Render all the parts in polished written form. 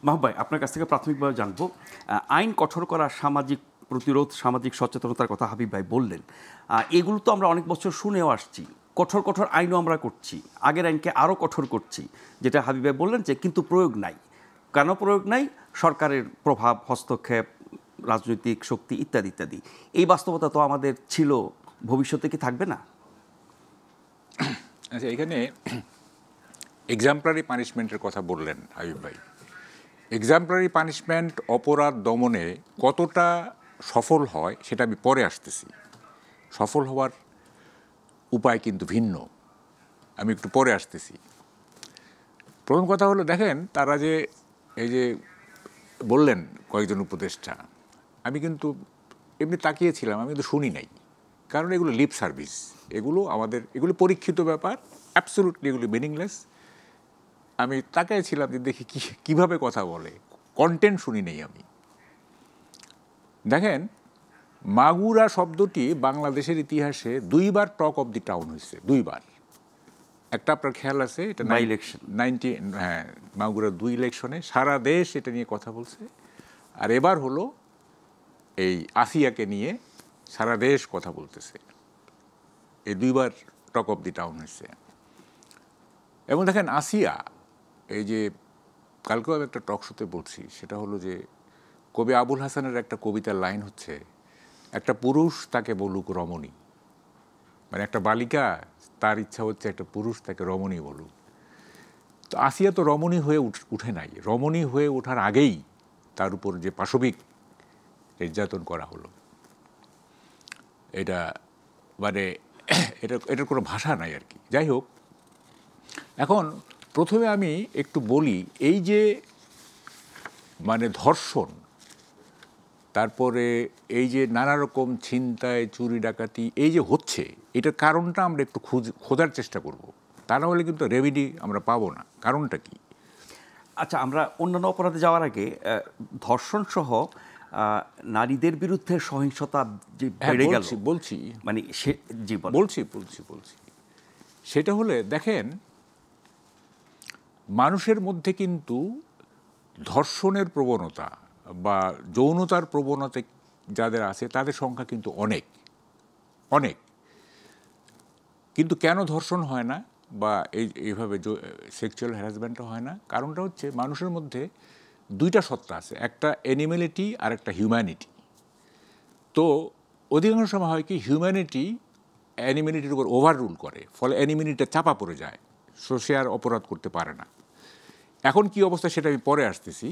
মাহবুব ভাই, আপনার কাছ থেকে প্রাথমিকভাবে জানবো, আইন কঠোর করা, সামাজিক প্রতিরোধ, সামাজিক সচেতনতার কথা হাবিব ভাই বললেন। এগুলো তো আমরা অনেক বছর শুনেও আসছি, কঠোর কঠোর আইনও আমরা করছি, আগের আইনকে আরও কঠোর করছি, যেটা হাবিব ভাই বললেন যে কিন্তু প্রয়োগ নাই। কেন প্রয়োগ নাই? সরকারের প্রভাব, হস্তক্ষেপ, রাজনৈতিক শক্তি ইত্যাদি ইত্যাদি। এই বাস্তবতা তো আমাদের ছিল, ভবিষ্যতে কি থাকবে না? আচ্ছা, এখানে এক্সাম্পলারি পানিশমেন্টের কথা বললেন হাবিব ভাই। এক্সাম্পলারি পানিশমেন্ট অপরাধ দমনে কতটা সফল হয় সেটা আমি পরে আসতেছি। সফল হওয়ার উপায় কিন্তু ভিন্ন, আমি একটু পরে আসতেছি। প্রথম কথা হলো, দেখেন তারা যে এই যে বললেন কয়েকজন উপদেষ্টা, আমি কিন্তু এমনি তাকিয়েছিলাম, আমি কিন্তু শুনি নাই, কারণ এগুলো লিপ সার্ভিস, এগুলো পরীক্ষিত ব্যাপার, অ্যাবসলিউটলি এগুলো মিনিংলেস। আমি তাকিয়েছিলাম যে দেখি কীভাবে কথা বলে, কন্টেন্ট শুনি নেই আমি। দেখেন, মাগুরা শব্দটি বাংলাদেশের ইতিহাসে 2বার টক অফ দি টাউন হয়েছে, 2বার। একটা আপনার খেয়াল আছে, এটা ইলেকশন 90, হ্যাঁ, মাগুরা 2 ইলেকশনে সারা দেশ এটা নিয়ে কথা বলছে। আর এবার হলো এই আসিয়াকে নিয়ে সারা দেশ কথা বলতেছে। এই 2বার টক অফ দি টাউন হয়েছে। এবং দেখেন, আসিয়া, এই যে কালকেও আমি একটা টক শোতে বলছি, সেটা হলো যে কবি আবুল হাসানের একটা কবিতার লাইন হচ্ছে, একটা পুরুষ তাকে বলুক রমণী, মানে একটা বালিকা, তার ইচ্ছা হচ্ছে একটা পুরুষ তাকে রমণী বলুক। তো আসিয়া তো রমণী হয়ে উঠে নাই, রমণী হয়ে ওঠার আগেই তার উপর যে পাশবিক নির্যাতন করা হলো, এটা মানে এটার কোনো ভাষা নাই আর কি। যাই হোক, এখন প্রথমে আমি একটু বলি, এই যে মানে ধর্ষণ, তারপরে এই যে নানা রকম ছিনতাই, চুরি ডাকাতি এই যে হচ্ছে, এটার কারণটা আমরা একটু খোঁজার চেষ্টা করব। তা না হলে কিন্তু রেমেডি আমরা পাবো না। কারণটা কি? আচ্ছা, আমরা অন্যান্য অপরাধে যাওয়ার আগে ধর্ষণ সহ নারীদের বিরুদ্ধে সহিংসতা যে বেড়ে গেল, বলছি মানে সে জীবন বলছি সেটা হলে, দেখেন, মানুষের মধ্যে কিন্তু ধর্ষণের প্রবণতা বা যৌনতার প্রবণতা যাদের আছে তাদের সংখ্যা কিন্তু অনেক অনেক। কিন্তু কেন ধর্ষণ হয় না বা এইভাবে সেক্সুয়াল হ্যারাসমেন্টও হয় না? কারণটা হচ্ছে মানুষের মধ্যে 2টা সত্তা আছে, একটা অ্যানিমেলিটি আর একটা হিউম্যানিটি। তো অধিকাংশ সময় হয় কি, হিউম্যানিটি অ্যানিমেলিটির উপর ওভার রুল করে, ফলে অ্যানিমেলিটিটা চাপা পড়ে যায়, সে আর অপরাধ করতে পারে না। এখন কি অবস্থা সেটা আমি পরে আসতেছি।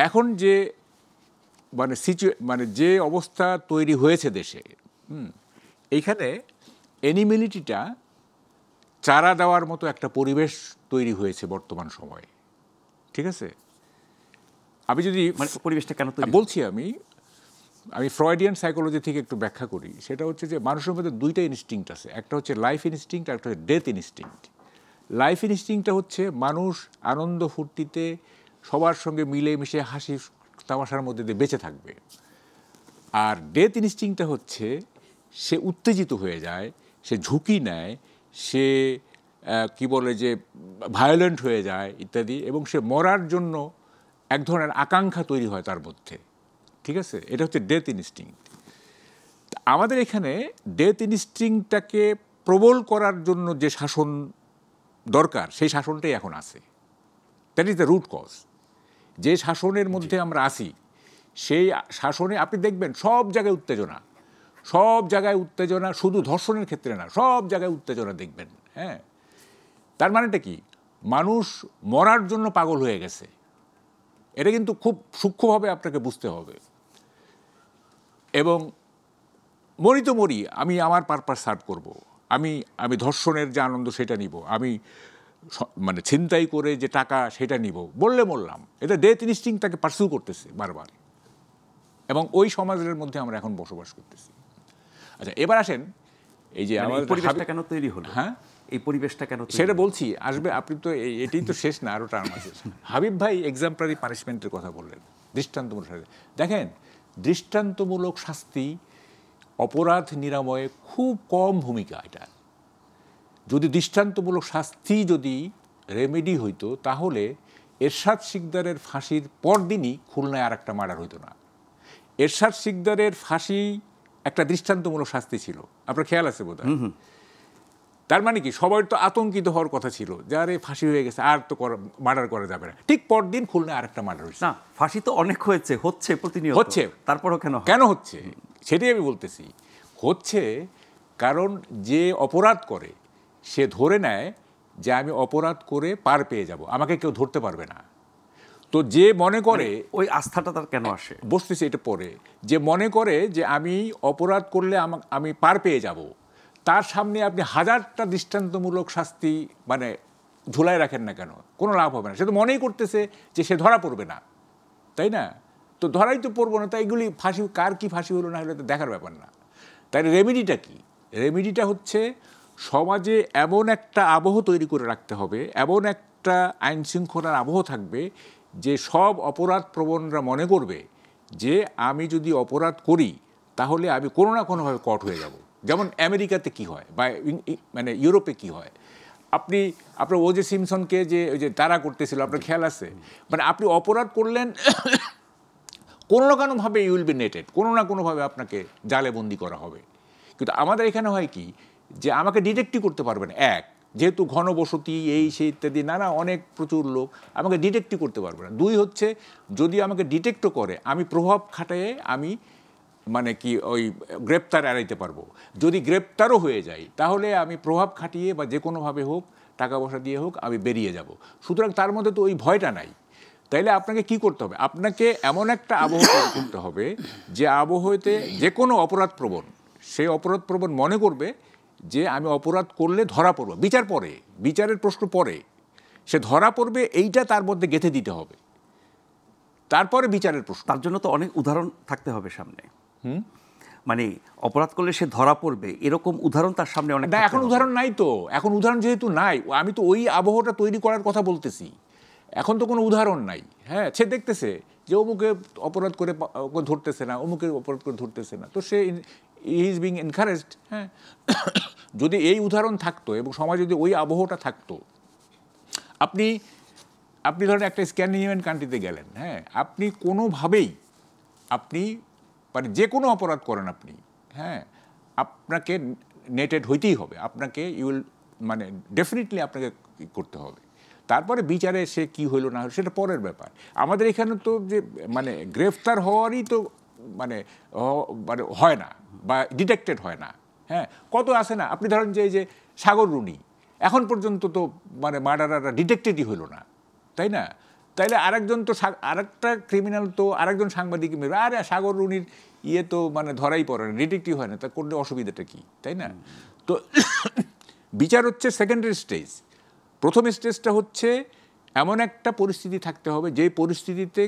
এখন যে মানে যে অবস্থা তৈরি হয়েছে দেশে, এইখানে অ্যানিমেলিটিটা চারা দেওয়ার মতো একটা পরিবেশ তৈরি হয়েছে বর্তমান সময়ে। ঠিক আছে, আমি যদি পরিবেশটা কেন বলছি, আমি ফ্রয়েডিয়ান সাইকোলজি থেকে একটু ব্যাখ্যা করি। সেটা হচ্ছে যে মানুষের মধ্যে 2টা ইনস্টিংক্ট আছে, একটা হচ্ছে লাইফ ইনস্টিংক্ট আর একটা হচ্ছে ডেথ ইনস্টিংক্ট। লাইফ ইনস্টিংক্টটা হচ্ছে মানুষ আনন্দ ফুর্তিতে সবার সঙ্গে মিলেমিশে হাসি তামাশার মধ্যে দিয়ে বেঁচে থাকবে। আর ডেথ ইনস্টিংক্টটা হচ্ছে সে উত্তেজিত হয়ে যায়, সে ঝুঁকি নেয়, সে কি বলে যে ভায়োলেন্ট হয়ে যায় ইত্যাদি, এবং সে মরার জন্য এক ধরনের আকাঙ্ক্ষা তৈরি হয় তার মধ্যে। ঠিক আছে, এটা হচ্ছে ডেথ ইনস্টিংক্ট। আমাদের এখানে ডেথ ইনস্টিংক্টটাকে প্রবল করার জন্য যে শাসন দরকার, সেই শাসনটাই এখন আছে। That is the root cause. যে শাসনের মধ্যে আমরা আসি, সেই শাসনে আপনি দেখবেন সব জায়গায় উত্তেজনা, শুধু ধর্ষণের ক্ষেত্রে না, সব জায়গায় উত্তেজনা দেখবেন। হ্যাঁ, তার মানেটা কি? মানুষ মরার জন্য পাগল হয়ে গেছে। এটা কিন্তু খুব সূক্ষ্মভাবে আপনাকে বুঝতে হবে। এবং মরি তো মরি, আমি আমার পারপাস সার্ভ করব, আমি ধর্ষণের যে আনন্দ সেটা নিব, আমি মানে ছিনতাই করে যে টাকা সেটা নিব, বললে বললাম, এটা ডেথ ইনস্টিংক্ট তাকে পার্সিউ করতেছে বারবার। এবং ওই সমাজের মধ্যে আমরা এখন বসবাস করতেছি। আচ্ছা, এবার আসেন, এই যে আমাদের পরিবেশটা কেন তৈরি হলো, হ্যাঁ, এই পরিবেশটা কেন, সেটা বলছি, আসবে। আপনি তো এটাই তো শেষ না, আরও টার্ম আছে। হাবিব ভাই এক্সাম্পলারি পানিশমেন্টের কথা বললেন, দৃষ্টান্তমূলক শাস্তি। দেখেন, দৃষ্টান্তমূলক শাস্তি অপরাধ নিরাময়ে খুব কম ভূমিকা। এটা যদি দৃষ্টান্তমূলক শাস্তি যদি রেমেডি হইতো তাহলে এরশাদ শিকদারের ফাঁসির পরদিনই খুলনায় আর একটা মার্ডার হইতো না। এরশাদ শিকদারের ফাঁসি একটা দৃষ্টান্তমূলক শাস্তি ছিল, আপনার খেয়াল আছে বোধ হয়। তার মানে কি সবাই তো আতঙ্কিত হওয়ার কথা ছিল যে আরে ফাঁসি হয়ে গেছে, আর তো মার্ডার করা যাবে না। ঠিক পরদিন খুলনায় আরেকটা মার্ডার হয়েছে। না, ফাঁসি তো অনেক হচ্ছে প্রতিনিয়ত হচ্ছে, তারপরও কেন হচ্ছে সেটাই আমি বলতেছি। হচ্ছে কারণ যে অপরাধ করে সে ধরে নেয় যে আমি অপরাধ করে পার পেয়ে যাব, আমাকে কেউ ধরতে পারবে না। তো যে মনে করে, ওই আস্থাটা তার কেন আসে বসতেছি এটা পরে, যে মনে করে যে আমি অপরাধ করলে আমি পার পেয়ে যাব, তার সামনে আপনি হাজারটা দৃষ্টান্তমূলক শাস্তি মানে ঝুলায় রাখেন না কেন, কোনো লাভ হবে না। সে তো মনেই করতেছে যে সে ধরা পড়বে না, তাই না? তো ধরাই তো পড়বো না, তাই এগুলি ফাঁসি, কার কি ফাঁসি হলো না হলে তো দেখার ব্যাপার না। তাই রেমেডিটা কি? রেমেডিটা হচ্ছে সমাজে এমন একটা আবহ তৈরি করে রাখতে হবে, এমন একটা আইন শৃঙ্খলার আবহ থাকবে যে সব অপরাধ প্রবণরা মনে করবে যে আমি যদি অপরাধ করি তাহলে আমি কোনো না কোনোভাবে কট হয়ে যাব। যেমন আমেরিকাতে কি হয় বা মানে ইউরোপে কি হয়, আপনার ওজে সিমসনকে যে ওই যে তারা করতেছিল, আপনার খেয়াল আছে? মানে আপনি অপরাধ করলেন কোনো না কোনোভাবে ইউ উইল বি নেটেড, কোনো না কোনোভাবে আপনাকে জালে বন্দি করা হবে। কিন্তু আমাদের এখানে হয় কি যে আমাকে ডিটেক্টই করতে পারবে না, এক, যেহেতু ঘনবসতি এই সেই ইত্যাদি নানা অনেক প্রচুর লোক, আমাকে ডিটেক্টই করতে পারবে না। দুই হচ্ছে যদি আমাকে ডিটেক্টও করে আমি প্রভাব খাটায়ে আমি মানে কি ওই গ্রেপ্তার এড়াইতে পারবো। যদি গ্রেপ্তারও হয়ে যাই তাহলে আমি প্রভাব খাটিয়ে বা যে কোনোভাবে হোক, টাকা পয়সা দিয়ে হোক, আমি বেরিয়ে যাব। সুতরাং তার মধ্যে তো ওই ভয়টা নাই। তাইলে আপনাকে কি করতে হবে? আপনাকে এমন একটা আবহ করতে হবে যে আবহতে যে কোনো অপরাধ প্রবণ, সেই অপরাধ প্রবণ মনে করবে যে আমি অপরাধ করলে ধরা পড়ব, বিচার পরে, বিচারের প্রশ্ন পরে, সে ধরা পড়বে, এইটা তার মধ্যে গেঁথে দিতে হবে, তারপরে বিচারের প্রশ্ন। তার জন্য তো অনেক উদাহরণ থাকতে হবে সামনে। মানে অপরাধ করলে সে ধরা পড়বে এরকম উদাহরণ তার সামনে অনেক। না, এখন উদাহরণ নাই তো, এখন উদাহরণ যেহেতু নাই, আমি তো ওই আবহটা তৈরি করার কথা বলতেছি। এখন তো কোনো উদাহরণ নাই। হ্যাঁ, সে দেখতেছে যে অমুকে অপরাধ করে ধরতেছে না, অমুকের অপরাধ করে ধরতেছে না, তো সে ইজ বিং এনকারেজড। হ্যাঁ, যদি এই উদাহরণ থাকতো এবং সমাজে যদি ওই আবহটা থাকতো, আপনি ধরেন একটা স্ক্যান্ডিনেভিয়ান কান্ট্রিতে গেলেন, হ্যাঁ, আপনি কোনোভাবেই আপনি মানে যে কোনো অপরাধ করেন আপনি, হ্যাঁ, আপনাকে নেটেড হইতেই হবে, আপনাকে মানে ডেফিনেটলি আপনাকে করতে হবে। তারপরে বিচারে সে কি হইলো না হলো সেটা পরের ব্যাপার। আমাদের এখানে তো যে মানে গ্রেফতার হওয়ারই তো মানে হয় না বা ডিটেক্টেড হয় না। হ্যাঁ, কত আছে না, আপনি ধরেন যে এই যে সাগর রুনি, এখন পর্যন্ত তো মানে মার্ডাররা ডিটেক্টেডই হইল না, তাই না? তাইলে আরেকজন তো আরেকটা ক্রিমিনাল তো আরেকজন সাংবাদিক মেরবে, আরে সাগর রুনির ইয়ে তো মানে ধরাই পড়ে না, ডিটেক্টিভ হয় না, তা করলে অসুবিধাটা কি, তাই না? তো বিচার হচ্ছে সেকেন্ডারি স্টেজ। প্রথম স্টেজটা হচ্ছে এমন একটা পরিস্থিতি থাকতে হবে যে পরিস্থিতিতে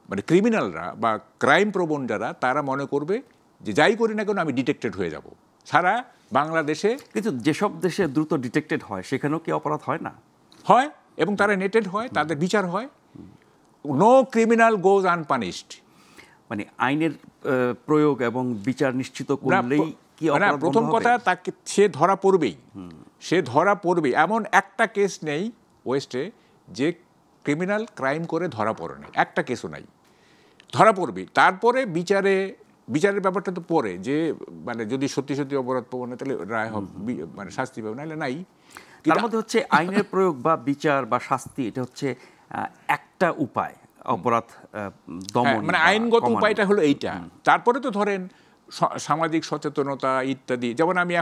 মানে ক্রিমিনালরা বা ক্রাইম প্রবণ যারা, তারা মনে করবে যে যাই করি না কেন আমি ডিটেক্টেড হয়ে যাব। সারা বাংলাদেশে কিন্তু যেসব দেশে দ্রুত ডিটেক্টেড হয় সেখানেও কি অপরাধ হয় না? হয়, এবং তারা নেটেড হয়, তাদের বিচার হয়। নো ক্রিমিনাল গোজ আনপানিশড। মানে আইনের প্রয়োগ এবং বিচার নিশ্চিত করলেই কি অপরাধ বন্ধ হবে? প্রথম কথা, তাকে সে ধরা পড়বেই, সে ধরা পড়বেই। এমন একটা কেস নেই ওয়েস্টে যে ক্রিমিনাল ক্রাইম করে ধরা পড়ে নাই, একটা কেসও নাই, ধরা পড়বে। তারপরে বিচারের ব্যাপারটা তো পরে, যে মানে যদি সত্যি সত্যি অপরাধ প্রবণ তাহলে রায় হবে, মানে শাস্তি পাবে, নাহলে নাই। তার মধ্যে হচ্ছে আইনের প্রয়োগ বা বিচার বা শাস্তি, এটা হচ্ছে একটা উপায় অপরাধ দমন, মানে আইনগত উপায়টা হলো এইটা। তারপরে তো ধরেন সামাজিক সচেতনতা ইত্যাদি, যেমন আমি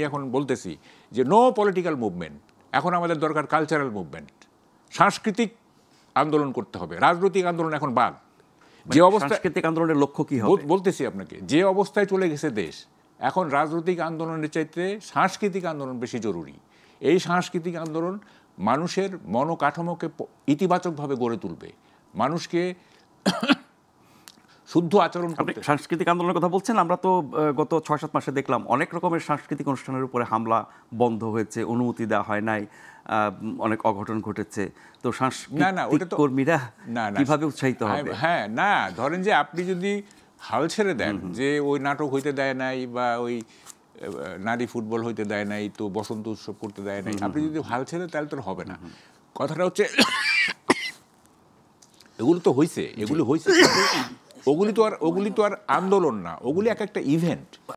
এখন বলতেছি যে নো পলিটিক্যাল মুভমেন্ট, এখন আমাদের দরকার কালচারাল মুভমেন্ট, সাংস্কৃতিক আন্দোলন করতে হবে, রাজনৈতিক আন্দোলন এখন বাদ। যে অবস্থা, সাংস্কৃতিক আন্দোলনের লক্ষ্য কি হবে বলতেছি আপনাকে, যে অবস্থায় চলে গেছে দেশ, এখন রাজনৈতিক আন্দোলনের চাইতে সাংস্কৃতিক আন্দোলন বেশি জরুরি। এই সাংস্কৃতিক আন্দোলন মানুষের মনোকাঠামোকে ইতিবাচকভাবে গড়ে তুলবে, মানুষকে শুদ্ধ আচরণ করতে। সাংস্কৃতিক আন্দোলনের কথা বলছেন, আমরা তো গত 6-7 মাসে দেখলাম অনেক রকমের সাংস্কৃতিক অনুষ্ঠানের উপরে হামলা বন্ধ হয়েছে, অনুমতি দেওয়া হয় নাই, অনেক অঘটন ঘটেছে। তো সাংস্কৃতিক কর্মীরা কিভাবে উৎসাহিত হবে? হ্যাঁ, না, ধরেন যে আপনি যদি হাল ছেড়ে দেন যে ওই নাটক হইতে দেয় নাই বা ওই নারী ফুটবল হইতে দেয় নাই, তো বসন্ত উৎসব করতে দেয় নাই। আপনি যদি হাল ছেড়ে তাহলে তো হবে না। কথাটা হচ্ছে এগুলো তো হয়েছে, এগুলো হয়েছে, ওগুলি তো আর আন্দোলন না, ওগুলি এক একটা ইভেন্ট।